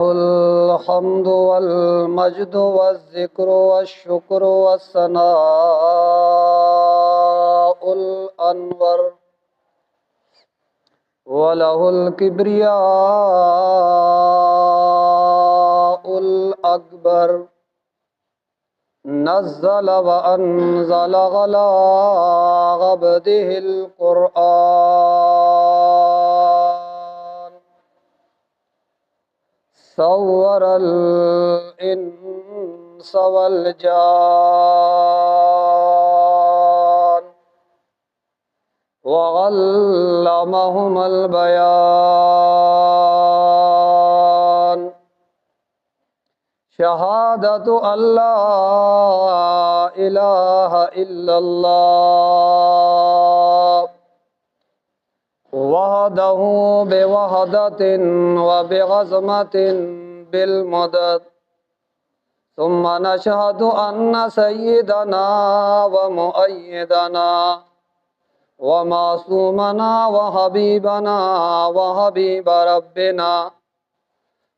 الحمد والمجد والذكر والشكر والثناء الأنور وله الكبرياء الأكبر نزل وأنزل على عبده القرآن صور الإنس والجان وعلمهم البيان شهادة أن لا إله إلا الله وحده بوحدة وبعظمة بالمدد ثم نشهد أن سيدنا ومؤيدنا ومعصومنا وحبيبنا وحبيب ربنا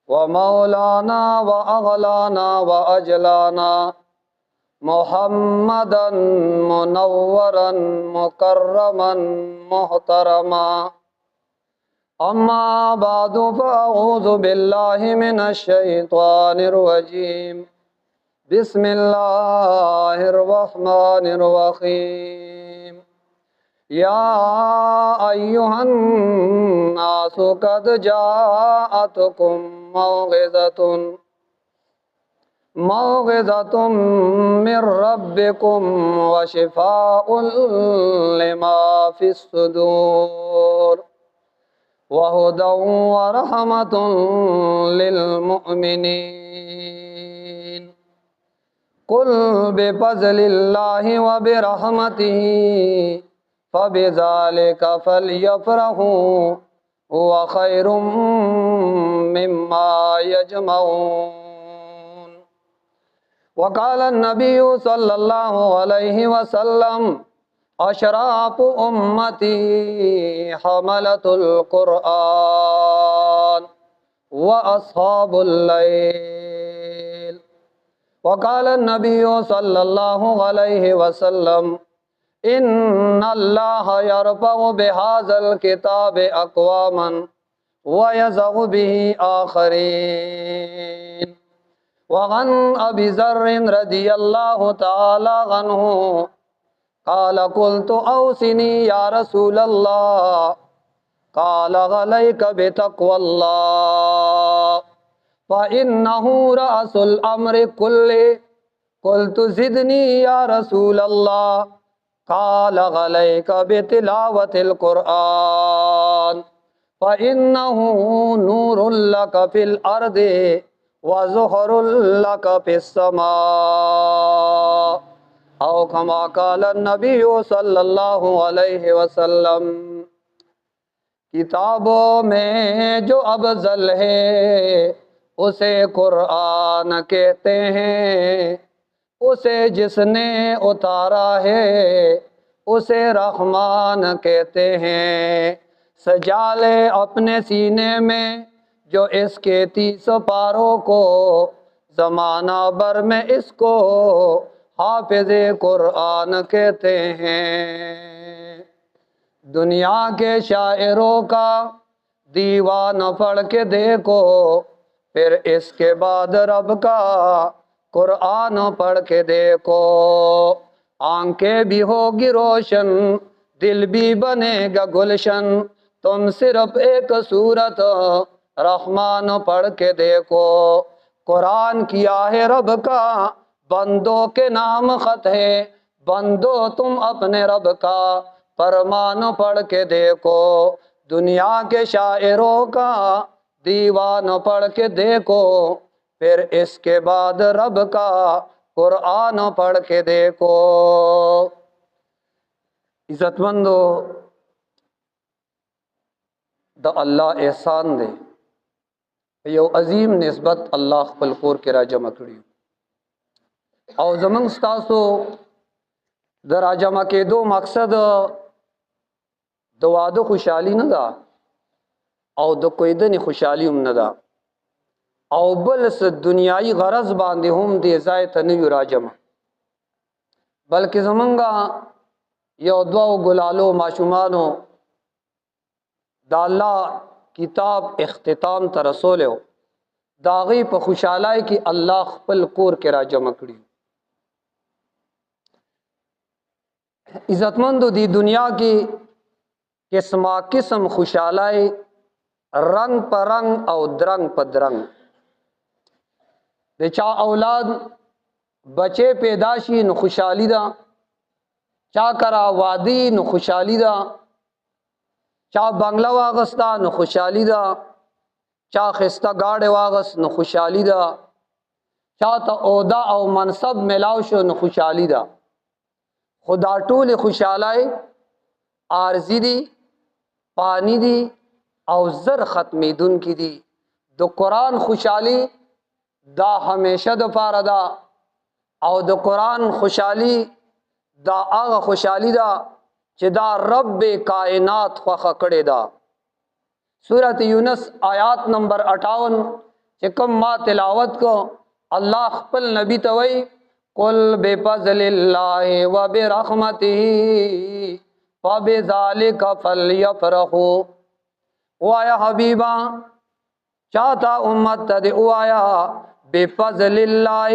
ومولانا وأغلانا وأجلانا محمدا منورا مكرما محترما أما بعد فأعوذ بالله من الشيطان الرجيم بسم الله الرحمن الرحيم يا أيها الناس قد جاءتكم موعظة من ربكم وشفاء لما في الصدور وهدى ورحمة للمؤمنين قل بفضل الله وبرحمته فبذلك فليفرحوا هو خير مما يجمعون وقال النبي صلى الله عليه وسلم أشراف أمتي حملة القرآن وأصحاب الليل وقال النبي صلى الله عليه وسلم إن الله يرفع بهذا الكتاب أقواما ويزغ به آخرين وعن أبي ذر رضي الله تعالى عنه قال قلت أوصني يا رسول الله قال عليك بتقوى الله فإنه رأس الأمر كله قلت زدني يا رسول الله قال عليك بتلاوة القرآن فإنه نور لك في الأرض وزهر لك في السماء أو كما قال النبي صلى الله عليه वसल्लम। किताबों में जो अफजल है उसे कुरान कहते हैं, उसे जिसने उतारा है उसे रहमान कहते हैं। सजा ले अपने सीने में जो इसके 30 पारों को, ज़माना भर में इसको हाफिज़े कुरान कहते हैं। दुनिया के शायरों का दीवान पढ़ के देखो, फिर इसके बाद रब का कुरान पढ़ के देखो। आंखें भी होगी रोशन, दिल भी बनेगा गुलशन, तुम सिर्फ एक सूरत रहमान पढ़ के देखो। कुरान किया है रब का बंदों के नाम खत है, बंदो तुम अपने रब का फरमान पढ़ के देखो। दुनिया के शायरों का दीवान पढ़ के देखो, फिर इसके बाद रब का कुरान पढ़ के देखो। इज्जतमंदो द अल्लाह एहसान दे यो अजीम निस्बत अल्लाह खपल कोर के राजमा कड़ी और जमंग स्तासो द राजमा के दो मकसद द वादो खुशहाली न दा और द कोई दनी खुशहाली न दा او بل س دنیایي غرض باندې هم دې ځای ته نه یو راجم، بلکې زمونږه یو دوه ګلالو ماشومانو د الله کتاب اختتام ته رسولیو، د هغې په خوشحالۍ کې الله خپل کور کې راجمع کړي. عزتمندو دی دنیا کې قسمه قسم خوشحالۍ رنگ پر رنگ او درنگ پر درنگ. د چا اولاد بچے پیدا شي نو خوشحالی ده، چا کرا وادي نو خوشحالی ده، چا بنگله واغستا نو خوشحالی ده، چا خسته گاڑی واغست نو خوشحالی ده، چا ته عہده او منصب ملاو شو نو خوشحالی ده. خدا ټول خوشحالی عارضی دی، پانی دی او زر ختمیدون کی دی. د قرآن خوشحالی دا همیشه د پاره ده، او د قرآن خوشحالی دا هغه خوشحالی ده چې دا رب کائنات خوښه کړې ده. سورۃ یونس آیات نمبر 58 چې کوم ما تلاوت کو، الله خپل نبی ته وایي قل بفضل الله وبرحمته فبذلك فليفرحوا. وایا حبیبا چاہتا امت ته وایا بفضل الله،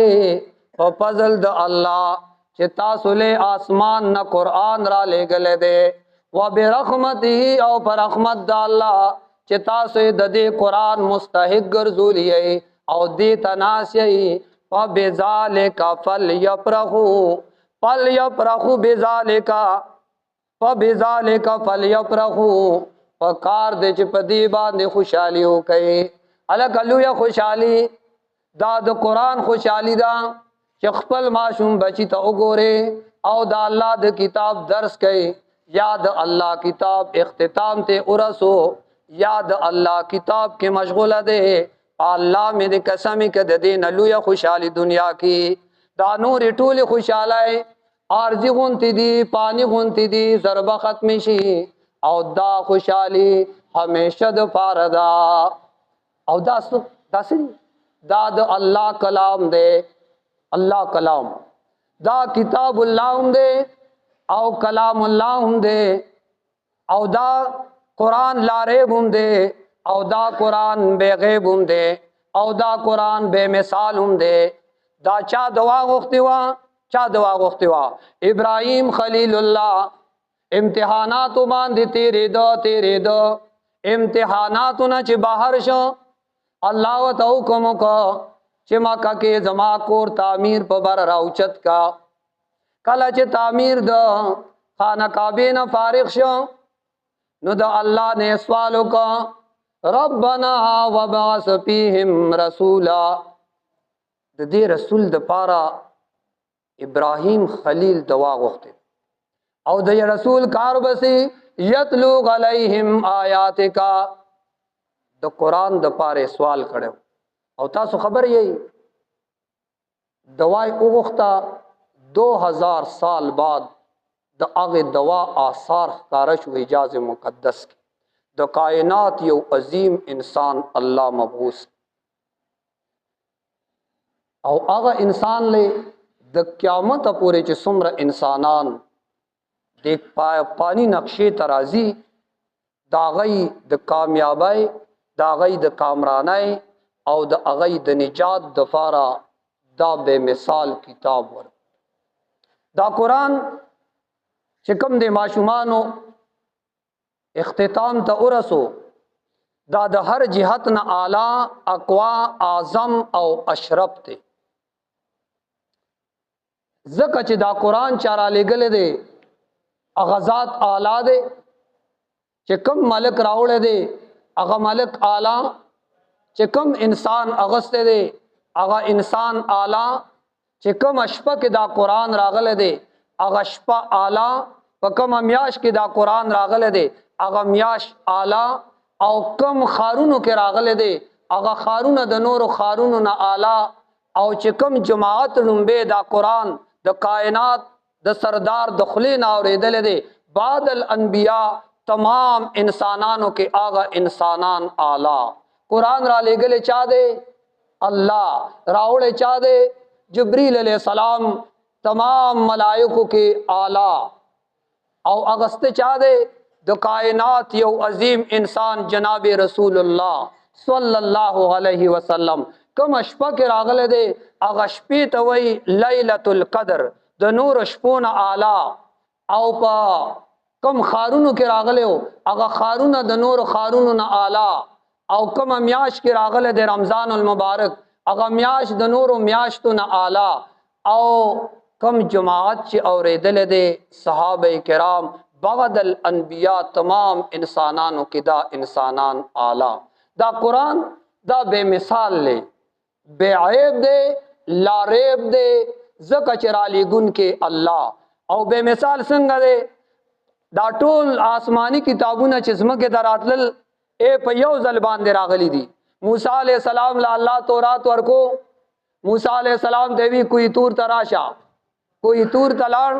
په فضل د الله چې تاسو له آسمان نه قرآن را لېږل دی، وبرحمته او پر رحمت د الله چې تاسو د دې قرآن مستحق ګرځولي او دې تناسي. فبذلك فليفرحوا، فليفرحوا بذلك، فبذلك فليفرحوا. پکار دې چې په دې باندې خوشحالي وکړي. الکلویا خوشحالي دا د قرآن خوشحالي ده چې خپل ماشوم بچی ته وګوره او د الله د کتاب درس کوي، یا د الله کتاب اختتام ته ورسو، یا د الله کتاب کې مشغوله ده. الله مې د قسمی کې د دې نه لویه خوشحالي دنیا کې دا نور ټول خوشحالي عارضی غونتی دی، پانی غونتی دی، ضربه ختم شي، او دا خوشحالی ہمیشہ د پاره دا. او دا دا د الله کلام دے، الله کلام دا کتاب الله هم دے او کلام الله هم دے، او دا قرآن لا ریب هم دے، او دا قرآن بے غیب هم دے، او دا قرآن بے مثال هم دے. دا چا دعا غوښتي وا، چا دعا غوښتي وا؟ ابراہیم خلیل الله امتحاناتو باندې تیرې دو امتحاناتو نه چې بهر شو، الله وته حکم وکړ چې مکه کې زما کور تعمیر په بر راوچت کا. کله چې تعمیر د خانه کعبه نه فارغ شو نو د الله نه سوال وکړ ربنا وبعث فیهم رسولا. د دې رسول د پاره ابراہیم خلیل دعا غوښته، او د رسول کار بسی یتلو علیہم آیاتک، د قرآن د پاره سوال کړو. او تاسو خبر یې دعای وغوښته 2000 سال بعد د هغه دعا آثار ښکاره شو حجاز مقدس کې. د کائنات یو عظیم انسان الله مبعوث، او هغه انسان له د قیامت پورې چې څومره انسانان د پانی نقشې ترازی دا غي د کامیابی، دا غي د کامرانۍ او د غي د نجات د فارا دا بے مثال کتاب ور. دا قرآن چې کوم د ماشومانو اختتام ته ورسو، دا د هر جهت نه اعلی، اقوا، اعظم او اشرف ته. ځکه چې دا قرآن چاره لګل دی اغزاد اعلی دی، چې کم ملک راوړی دی هغه ملک اعلی، چې کم انسان اغسته دی هغه انسان اعلی، چې کم شپه کې دا قرآن راغلی دی هغه شپه اعلی، په کم میاش کې دا قرآن راغلی دی هغه میاش اعلی، او کم خارونو کې راغلی دی هغه خارونه د نورو خارونو نه اعلی، او چې کم جماعت لومبه دا قرآن د کائنات د سردار د خلین اوریدل دی بعد الانبیاء تمام انسانانو کې آغا انسانان اعلی. قرآن را لګل چا دی؟ अल्लाह रावड़े चा दे जबरील अलैहिस्सलाम तमाम मलाइकों के आला और अगस्त चा दे द कायनात यो अजीम इंसान जनाब रसूलुल्लाह सल्लल्लाहु अलैहि वसल्लम कम अशपा के रागले दे अगशपी तवई लैलतुल कदर द नूर अशपून आला औ पा कम खारून के रागले हो अगा खारून द नूर खारून न आला औ कम म्याश के रागले दे रमजान उल मुबारक अगा म्याश द नूर म्याश तो न आला औ कम जमात च और दिल दे सहाबे किराम बगदल अनबिया तमाम इंसानान की दा इंसानान आला दा कुरान दा बेमिसाल ले बेआब दे लारेब दे ज़का चराली गुन के अल्लाह और बेमिसाल संग दे दा टोल आसमानी किताबुन चिज़्म के दरातल ए पयौ ज़लबान दे रागली दी मूसा अलैहिस्सलाम ला अल्लाह तौरात वरको मूसा अलैहिस्सलाम देवी कोई तूर तराशा कोई तूर तलाण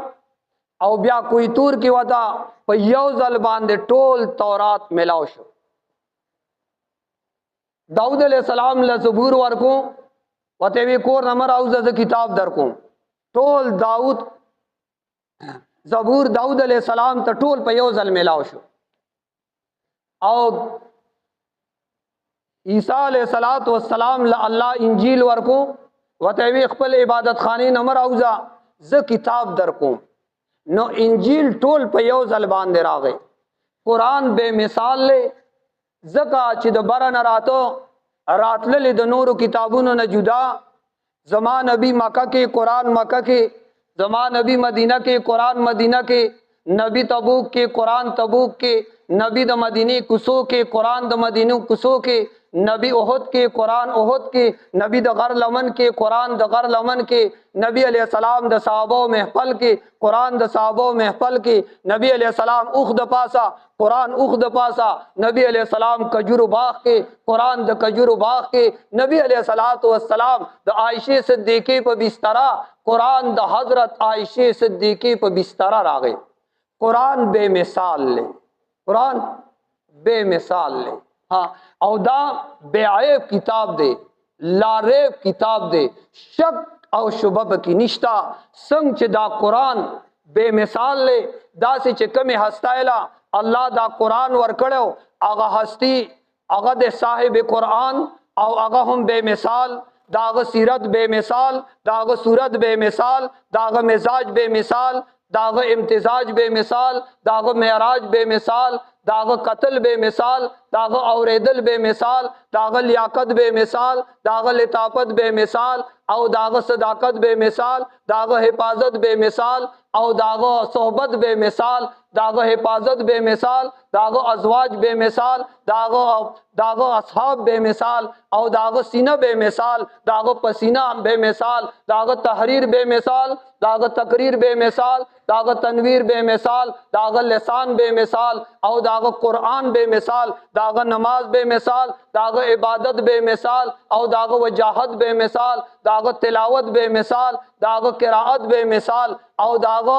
और ब्या कोई तूर की वता पयौ ज़लबान दे टोल तौरात मिलाओ शो दाऊद अलैहिस्सलाम ला ज़बूर वरको वतेवी कोर नमर आउज़ किताब दरको टोल दाऊद ज़बूर दाऊद अलैहिस्सलाम त टोल पयौ ज़ल मिलाओ शो और ईसा अलैहिस्सलातु वस्सलाम ला अल्लाह इंजील वरको वतेवी खपल इबादत खानी नमर आउज़ा ज किताब दरको नो इंजील टोल पयौ ज़लबान दे रागे कुरान बेमिसाल ले ज़का चिद बरा न रातो रातल द नूर किताबुन न जुदा ज़मान नबी मक्का के कुरान मक्का के ज़मान नबी मदीना के कुरान मदीना के नबी तबूक के कुरान तबूक के नबी द मदीनी कुसो के कुरान द मदीनु कुसो के नबी ओहद के कुरान ओहद के नबी द गर लमन के कुरान द गर लमन के नबी अलैहिस्सलाम द साहबो महफल के कुरान द साहबो महफल के नबी अलैहिस्सलाम उख्द पासा कुरान उख्द पासा नबी अलैहिस्सलाम कजूर बाग के कुरान द कजूर बाग के नबी अलैहिस्सलातु वस्सलाम द आयशे सिद्दीक़ी पर बिस्तरा कुरान द हजरत आयशे सिद्दीक़ी पर बिस्तरा रागे कुरान बेमिसाल ले कुरान बेमिसाल ले हाँ औदा बेआब किताब दे लारेब किताब दे शक और शुबब की निश्ता संग च दा कुरान बेमिसाल ले दा से चकमे हस्तायला अल्लाह दा कुरान वरकड़ो आगा हस्ती आगा दे साहिब कुरान और आगा हम बेमिसाल दाग सीरत बेमिसाल दाग सूरत बेमिसाल दाग मिजाज बेमिसाल दाग इम्तिजाज बेमिसाल दाग मेराज बेमिसाल दाग कत्ल बेमिसाल दाग औरेदल बेमिसाल दाग लियाकत बेमिसाल दाग लिताफत बेमिसाल और दाग सदाकत बेमिसाल दाग हिफाजत बेमिसाल और दाग सोहबत बेमिसाल दाग हिफाजत बेमिसाल दाग अजवाज बेमिसाल दाग दाग असहाब बेमिसाल और दाग सीना बेमिसाल दाग पसीना बेमिसाल दाग तहरीर बेमिसाल दाग तकरीर बेमिसाल दाग तनवीर बेमिसाल दाग लिसान बेमिसाल और दाग कुरान बेमिसाल दाग नमाज बेमिसाल दाग इबादत बेमिसाल और दाग वजाहत बेमिसाल दाग तिलावत बेमिसाल दाग किराअत बेमिसाल और दाग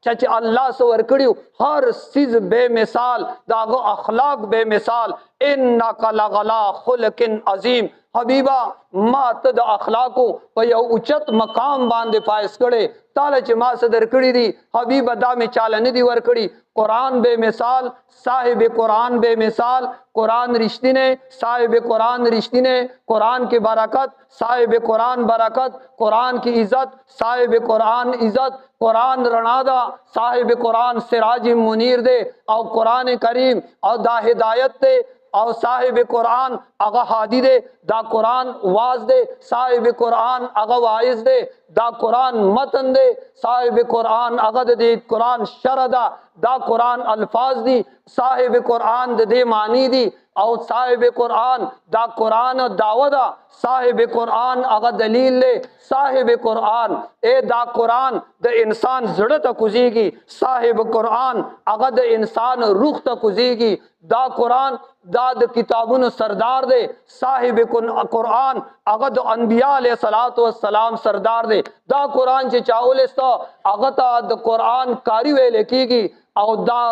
चच अल्लाह से वरकड़ियो हर चीज बेमिसाल दागो अखलाक बेमिसाल इन्नका लगला खुलकिन अजीम हबीबा मातद अखलाको पय उच्चत मकाम बांधे पायस करे ताले च मा सदर कड़ी दी हबीबा दा में चालन दी वरकड़ी कुरान बेमिसाल साहिब कुरान बेमिसाल कुरान रिश्ती ने साहिब कुरान रिश्ती ने कुरान की बरकत साहिब कुरान बरकत कुरान की इज्जत साहिब कुरान इज्जत कुरान रणादा साहिब कुरान सिराज मुनीर दे और कुरान करीम और दा हिदायत दे और साहिब कुरान अगा हादी दे दा कुरान वाज दे साहिब कुरान अगा वाइज दे दा कुरान मतन दे साहिब कुरान अगद दे कुरान शरदा दा कुरान अल्फाज दी साहिब कुरान दे मानी दी और साहिब कुरान दा कुरान दावदा साहिब कुरान अगा दलील ले साहिब कुरान ए दा कुरान द इंसान जड़ तक कुजीगी साहिब कुरान अगा द इंसान रुख तक कुजीगी दा कुरान दाद किताबुन सरदार दे साहिब कुरान अगद अनबिया अलैहिस्सलातु वस्सलाम सरदार दे दा कुरान चे चाउलिस्ता अगता द कुरान कारी वे लेकीगी और दा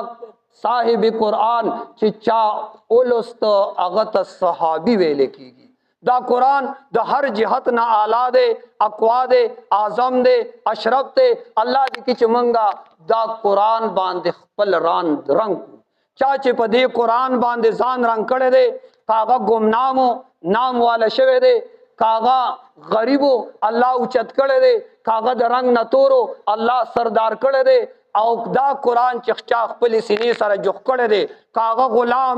साहिब कुरान चिचा उलस्त अगत सहाबी वे लेकीगी دا قرآن د هر جهت نه اعلی دی، اقوا دی، اعظم دی، اشرف دی. الله دې کې چې مونږه دا قرآن باندې خپل رنگ چا چې په دې قرآن باندې ځان رنگ کړی دی کاغه گمنامو نام والا شوی دی، کاغه غریبو الله اوچت کړی دی، کاغه د رنگ نتورو الله سردار کړی دی، او دا قرآن چې چا خپل سینې سره جوخ کړی دی، کاغه غلام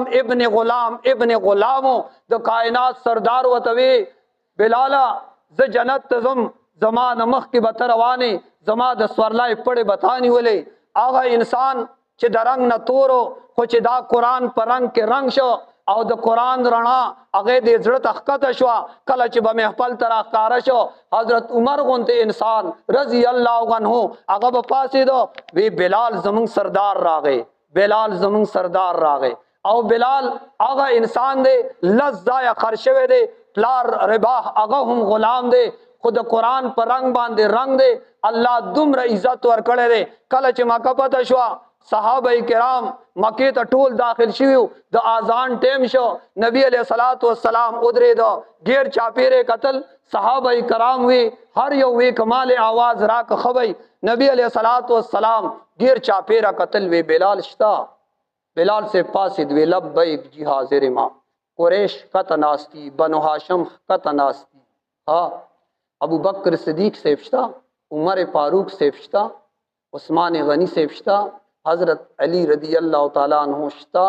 ابن غلامو د کائنات سردار وتوي بلالا ز جنت تزم زما د مخ کې به رواني زما د سورلای پړې بتانی ولې هغه انسان چې د رنگ نه تورو خو چې دا قرآن په رنگ کې رنگ شو او د قرآن رڼا هغه د زړه تخکته شو. کله چې به محفل تر ښکارا شو حضرت عمر غونته انسان رضی الله عنه هغه په پاسې دو وی بلال زمون سردار راغی، بلال زمون سردار راغی. او بلال هغه انسان دی لزایا خرشوي دی، پلار رباح هغه هم غلام دی، خود قرآن پر رنگ باندې رنگ دی. الله دومره عزت ورکړی دی. کله چې مکه پته شو صحابه کرام مکه ته ټول داخل شویو، د اذان ټیم شو، نبی علیہ الصلوۃ والسلام ادریدو غیر چاپیره قتل. صحابه کرام وی هر یو وی کمال आवाज راک خوي، نبی علیہ الصلوۃ والسلام غیر چاپیره قتل وی بلال شتا، بلال سے پاسد وی لبیک جی حاضر ما. قریش قطناستی، بنو ہاشم قطناستی، ہاں ابو بکر صدیق سیفشتا، عمر فاروق سیفشتا، عثمان غنی سیفشتا، حضرت علی رضی اللہ تعالیٰ عنہ شتا.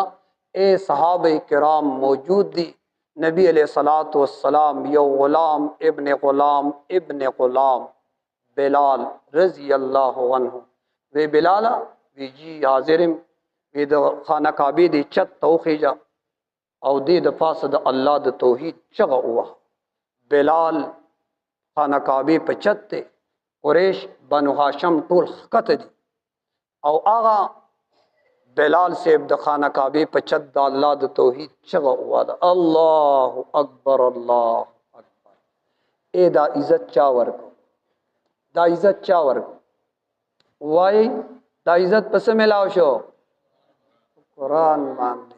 اے صحابہ کرام موجود دی. نبی علیہ الصلوۃ والسلام یو غلام ابن غلام بلال رضی اللہ عنہ وی بلالا وی جی حاضرم وی د خانه کعبه دی چت توخیجا او دی د پاسه د الله د توحید چغه وه. بلال خانه کعبه په چت ته قریش بنو هاشم ټول خکته دي او آغا بلال صاحب د خانه کعبه په چت د الله د توحید چغه وه ده الله اکبر الله اکبر. اے دا عزت چا ورکو، دا عزت چا ورکو وای دا عزت پس ملاو شو قرآن باندې.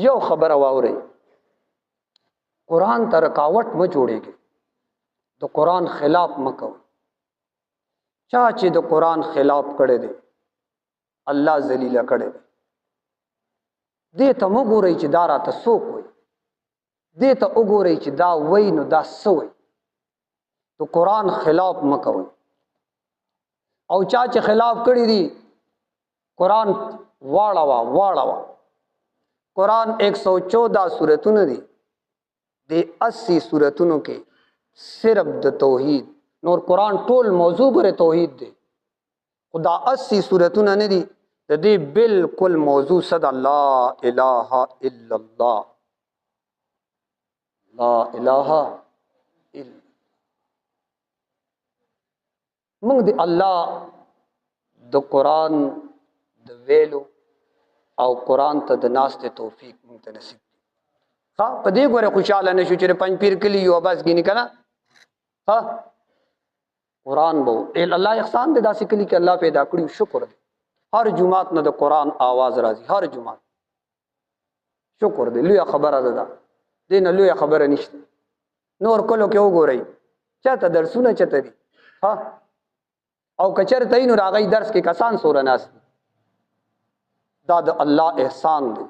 یو خبره واوري قرآن ته رکاوټ مه جوړېږي، د قرآن خلاف مه کوئ. چا چې د قرآن خلاف کړی دی الله ذلیله کړی دی. دې ته مه ګورئ چې دا راته څوک وایي، دې ته وګورئ چې دا وایي نو دا څه وایي. د قرآن خلاف مه کوئ. او چا چې خلاف کړی دی قرآن واړه قرآن 114 سورتونه دي، د 80 سورتونو کې صرف د توحید، نور قرآن ټول موضوع پر توحید دی. خدا 80 سورتونه نه دي د دې بالکل موضوع صد لا اله الا الله، لا اله الا. موږ د الله د قرآن د ویلو او قرآن ته د ناستې توفیق موږ ته نصیب کړي. ها په دې ګوره خوشاله نشو چې پنځ پیر کلی یو بس کینی کنه. ها قرآن بو الله احسان دې داسې کلی کې الله پیدا کړی، شکر دې. هر جمعات نه د قرآن आवाज راځي، هر جمعات شکر دې. لوی خبره ده دې نه لوی خبره نشته. نور کلو کې وګورئ چاته درسونه چته دي. ها او کچر تینو راغی درس کې کسان سور ناس دي. دا د الله احسان دی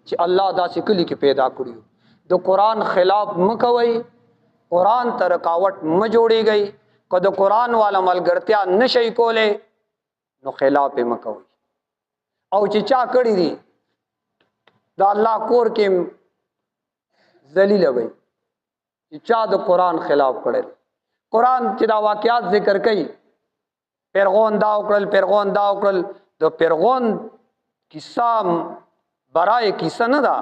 چې الله داسې کلی کې پیدا کړیو. د قرآن خلاف مکوي، قرآن ته رکاوټ م جوړیږي. که د قرآن والا ملګرتیا نشي کوله نو خلاف مکوي. او چې چا کړی دي دا الله کور کې ذلیل وي چې چا د قرآن خلاف کړی. قرآن چې دا واقعات ذکر کوي، پیرغون دا وکړل، د پیرغون کیسه برای کیسه نه ده،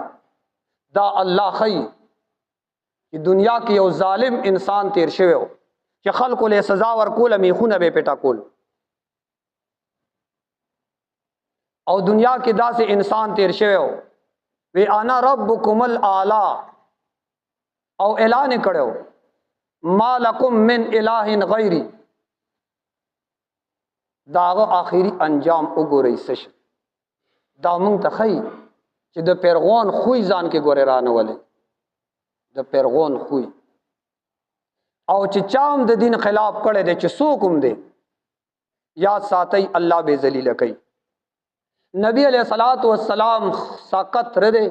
دا الله خی چې دنیا کې یو ظالم انسان تیر شوی و چې خلکو له سزا ورکول، میخونه به پټا کول. او دنیا کې داسې انسان تیر شوی و وی انا ربکم الاعلی، او اعلان کړو ما لکم من الہ غیری. داغه آخری انجام وګورئ سش. دا مونږ ته خی چې د پیرغون خوې ځان کې ګورې رانه ولې. د پیرغون خوې او چې چام د دین خلاف کړي دي چې څوک هم دي یاد ساتي الله به ذلیل کوي نبی علیہ الصلوۃ والسلام ساقط رده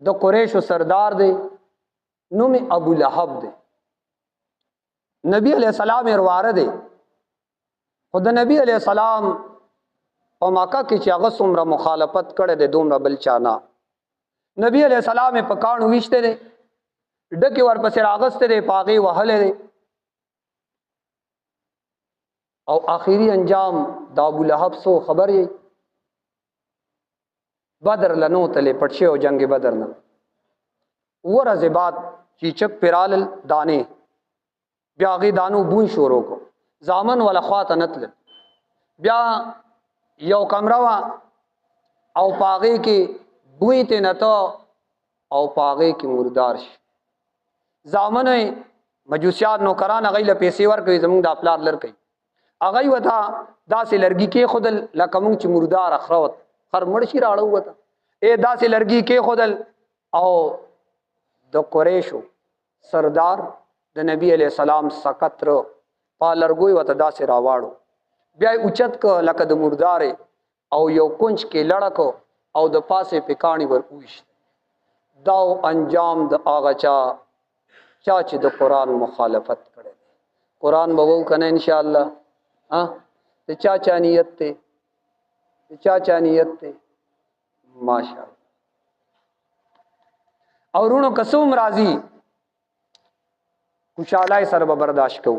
د قریش سردار دی نوم ابو لهب دی نبی علیہ السلام ورواره دی خود نبی علیہ السلام او مکه کې چې هغه څومره مخالفت کړي د دومره بل چانا نبی علیہ السلام په کانو وشته دی ډکه ورپسې راغسته دی پاغي وهله دی او آخری انجام د ابو لهب سو خبر یې بدر لنو تله پټشه او جنگ بدر نه ورځ بعد چې چک پرال دانه بیا غي دانو بون شروع کو زامن ولا خواته نتل بیا یو کمره وا او پاغي کې بوې ته نته او پاغي کې مردار شي زامن مجوسیان نو کران غیله پیسې ورکوي زمونږ د خپل لر کوي اغه وتا داسې لرګي کې خودل لکمون چې مردار اخروت خر مرشي راړو وتا اے داسې لرګي کې خودل او د قریشو سردار د نبی علیہ السلام سقطر پا لرګوي وتا داسې راواړو بیا اوچت ک لکه د مردار او یو کونج کې لړکو او د پاسه پکانی ور اوښ داو انجام د اغه چا چې د قران مخالفت کړي قران به وو کنه ان شاء الله ته چا نیت ته ماشاءالله اورونو قسم راضی خوشاله سره برداشت کو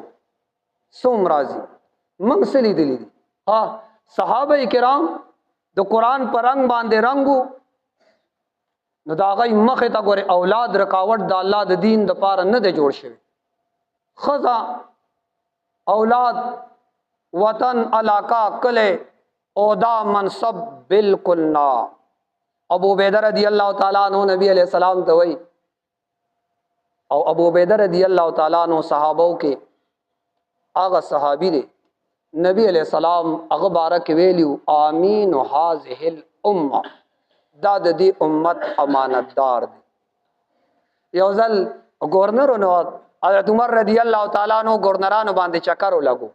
سوم راضی منګ سلی دي صحابه کرام د قران پر رنگ باندې رنگو نو دا غي مخه تا ګوره اولاد رکاوټ د الله د دین د پاره نه دی جوړ شوی خزا اولاد وطن علاقہ کله او دا منصب بالکل نا ابو عبیدہ رضی اللہ تعالی عنہ نبی علیہ السلام ته وای او ابو عبیدہ رضی اللہ تعالی عنہ صحابو کې هغه صحابي دی نبی علیہ السلام هغه بارک ویلیو امین هذه الامه دا د دې امت امانتدار دی یو ځل گورنر نو حضرت عمر رضی اللہ تعالی عنہ گورنرانو باندې چکر ولګو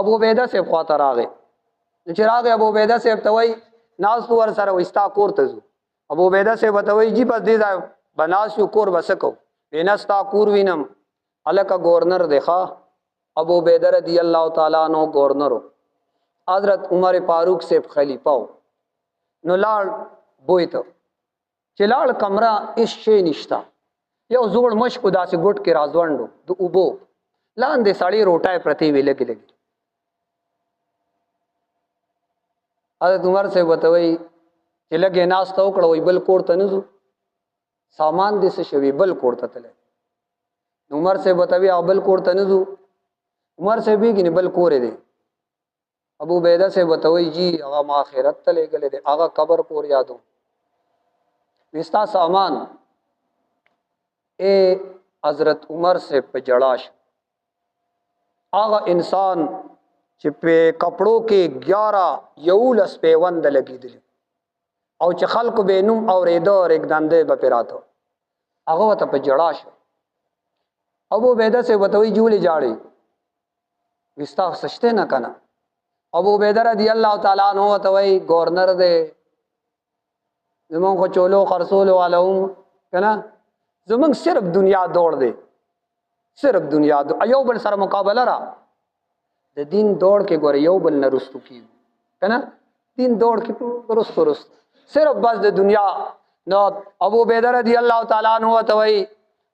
ابو عبیدہ سے خاطر راغه چراغ ابو عبیدہ سے توي ناس ور سره وستا کور ته زو ابو عبیدہ سے بتوي جی بس دې بناس یو کور بسکو وینستا کور وینم الک گورنر دیکھا ابو عبیدہ رضی اللہ تعالی عنہ گورنر حضرت عمر فاروق سے خلیفہ نو لاړ بویت چلاړ کمره اس شی نشتا یو زوړ مشکو داسې ګټ کې رازوندو د اوبو لاندې سړی روټای پرتی وی لګي حضرت عمر سے بتوي چې لګي ناس تو کړه وی بل کوړ ته نزو سامان دې څه شوی بل کوړ ته تل عمر سے بتوي بل کوړ ته نزو عمر سے بھی کني بل کورې دي ابو عبیدہ سے بتوي جی هغه ما آخرت ته لګلې دي هغه قبر پور یادو وستا سامان اے حضرت عمر سے پجڑاش هغه انسان چې په کپڑوں کې 11 یولس پیوند لګیدل او چې خلکو به نوم اورېدو اور یک دانده به پیراتو هغه ته په جړاش ابو عبیدہ سے بتوي جوړې جاړي وستا سشته نه کنه ابو عبیدہ رضی اللہ تعالی عنہ توي گورنر دے زمون کو چولو خرصول والوں کنا زمون صرف دنیا دوڑ دے صرف دنیا دو ایو بل سره مقابله را د دین دوڑ کې ګور یو بل نه رستو کی کنا دین دوڑ کې رستو صرف بس د دنیا نو ابو عبیدہ رضی اللہ تعالی عنہ توي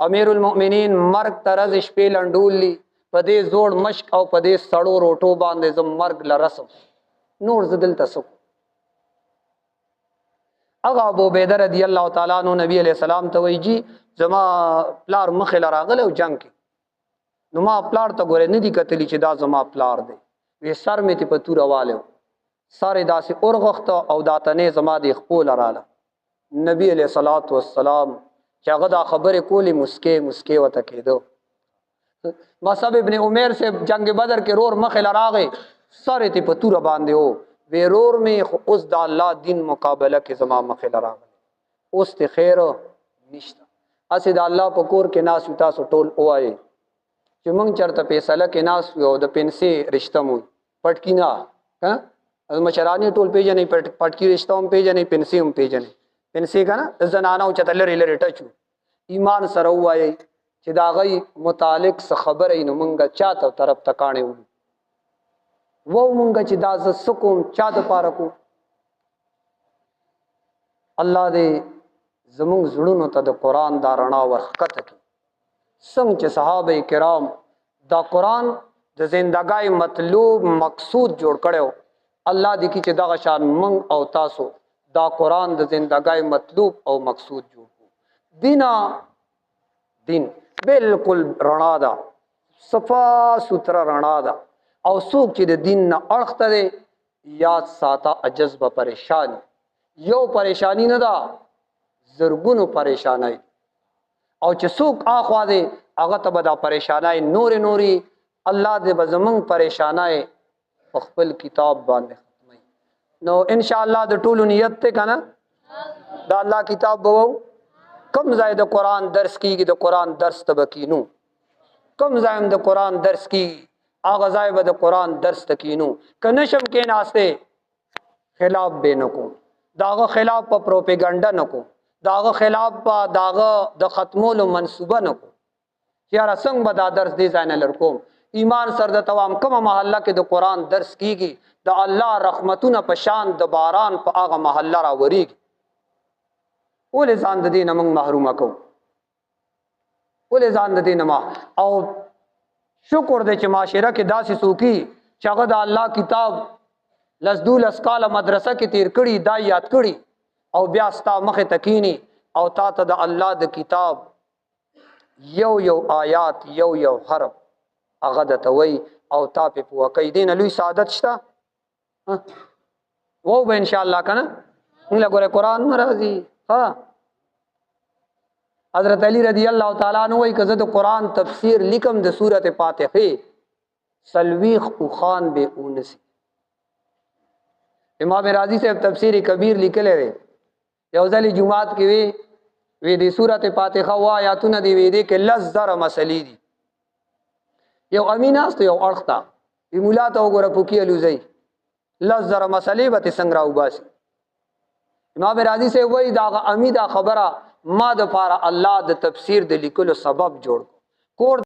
امیر المؤمنین مرګ طرز شپې لندوللی پدې زوړ مشک او پدې سړو روټو باندې زم مرګ لرسم نور زدل تاسو اغه ابو عبیدہ رضی اللہ تعالی عنہ نبی علیہ السلام ته وی جی زما پلار مخ لراغله او جنگ کې نو ما پلار ته ګورې نه دی کتلی چې دا زما پلار دی وی سر مې ته پتو راواله ساره داسې اورغخت او داتنه زما دی خپل رااله نبی علیہ الصلوۃ والسلام چې هغه دا خبره کولی مسکه وته کېدو مصعب ابن عمر سے جنگ بدر کے رور مخ لراغه سره ته پتور باندې هو ویرور میں اوس د الله دین مقابله کې زما مخ لراغه اوس ته خیر نشته. اسې د الله په کور کې ناس وي تاسو ټول ووایئ چې موږ چېرته فیصله کې ناس وي او د پنسې رشته مو پټکي نه مشران ټول پیژنئ پټکي رشته هم پیژنئ پنسې هم پیژنئ پنسې که نه د زنانو چېرته لرې لرې ټچ وو ایمان سره ووایئ چې د هغوی متعلق څه خبره وي نو موږ چاته طرف ته کاڼې وو موږ چې دا زه څه کوم چا دپاره کوم. الله دې زمونږ زړونو ته د قرآن دا رڼا ورښکته کړي څنګه چې صحابه کرام دا قرآن د زندګۍ مطلوب مقصود جوړ کړی الله دې کړي چې دغه شان موږ او تاسو دا قرآن د زندګۍ مطلوب او مقصود جوړ کړو. دین بالکل رڼا ده صفا سوتره رڼا ده او څوک چې د دین نه اړخته دی یاد ساته عجز به پریشانی یو پریشانی نه ده زرګونو پریشانای او چې څوک اخوا دی هغه ته به دا پریشانای نوري الله دې به زمونږ پریشانای په خپل کتاب باندې ختمي. نو ان شاء الله د ټولو نیت ته کنه دا الله کتاب به کم ځای د قرآن درس کیږي د قرآن درس ته بکینو کم ځای د قرآن درس کیږي هغه ځای به د قرآن درس ته کینو که نشم کې ناسته خلاف به نکو داغه خلاف په پروپاګاندا نکو داغه خلاف په داغه د ختمولو منصوبه نکو چې را څنګه به دا درس دی ځای نه لرکوم ایمان سر د توام کومه محله کې د قرآن درس کیږي د الله رحمتونه په شان د باران په هغه محله راوریږي ولې ځان د دې نه موږ محرومه کوو ولې ځان د دې نه او شکر دی چې معاشره کې داسې څوکي چې هغه د الله کتاب لس کاله مدرسه کې تیر کړي دا یاد کړي او بیا ستا مخې ته کینی او تا ته د الله د کتاب یو آیات یو حرف هغه درته وایي او تا پې پوه کوي دې نه لوی سعادت شته وو به انشاءالله که نه موږ له ګوره قرآن نه راځي حضرت علی رضی الله تعالی عنہ وایي که زه د قرآن تفسیر لیکم د سورت فاتحې سلویخ اوښان به اونسي. امام رازی صاحب تفسیر کبیر لیکلی دی یو ځلې جمعات کې وی د سورت فاتحه وا آیاتونه دی وی دی کې 10,000 مسلې دي یو امین است یو اړخ ته وی مولا ته وګوره پوکي الوزي 10,000 مسلې به څنګه راوباسي. امام رازی صاحب وایي دا امی دا خبره ما د پاره الله د تفسیر د لیکلو سبب جوړ کور